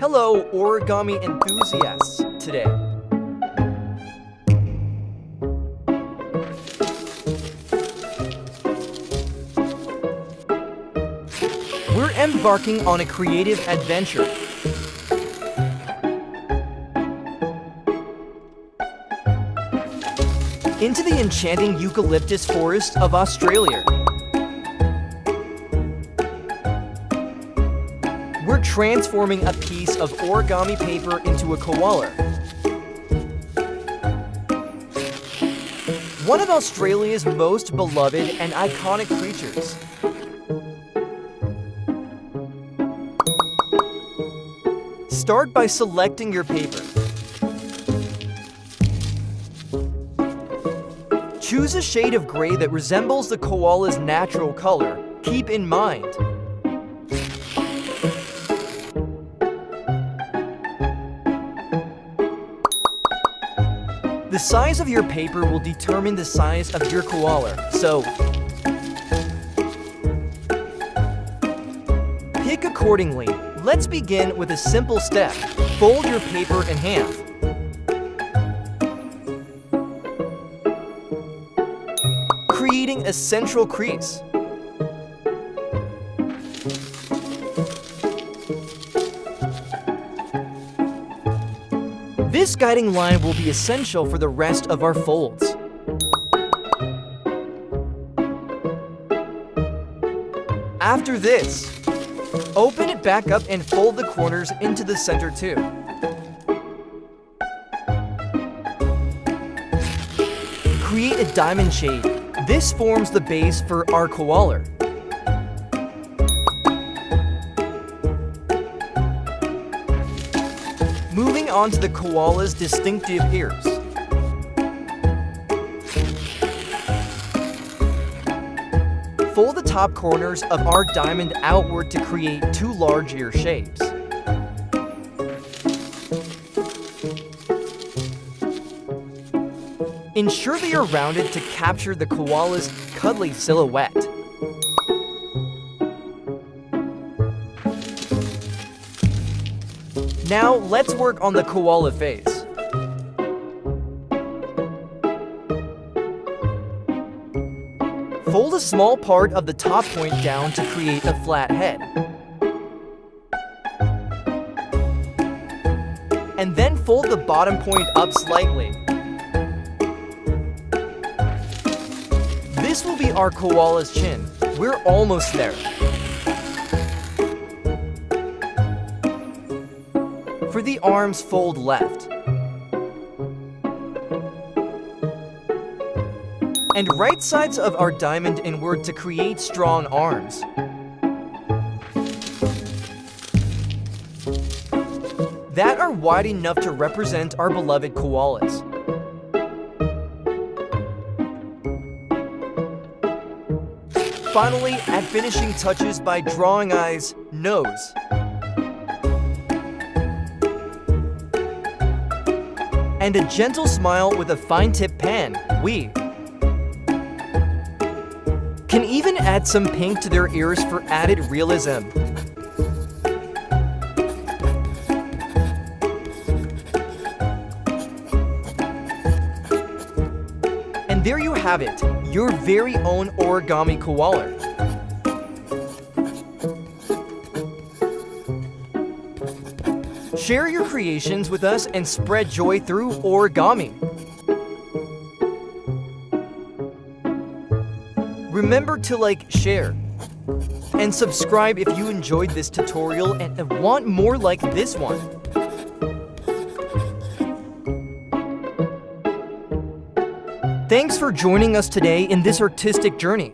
Hello, origami enthusiasts, today. We're embarking on a creative adventure. Into the enchanting eucalyptus forest of Australia. We're transforming a piece of origami paper into a koala. One of Australia's most beloved and iconic creatures. Start by selecting your paper. Choose a shade of gray that resembles the koala's natural color. Keep in mind, the size of your paper will determine the size of your koala, so pick accordingly. Let's begin with a simple step. Fold your paper in half. Creating a central crease. This guiding line will be essential for the rest of our folds. After this, open it back up and fold the corners into the center too. Create a diamond shade. This forms the base for our koala. Moving on to the koala's distinctive ears. Fold the top corners of our diamond outward to create two large ear shapes. Ensure they are rounded to capture the koala's cuddly silhouette. Now let's work on the koala face. Fold a small part of the top point down to create a flat head. And then fold the bottom point up slightly. This will be our koala's chin. We're almost there. For the arms, fold left and right sides of our diamond inward to create strong arms. That are wide enough to represent our beloved koalas. Finally, add finishing touches by drawing eyes, nose, and a gentle smile with a fine-tip pen. We can even add some pink to their ears for added realism. And there you have it, your very own origami koala. Share your creations with us and spread joy through origami. Remember to like, share, and subscribe if you enjoyed this tutorial and want more like this one. Thanks for joining us today in this artistic journey.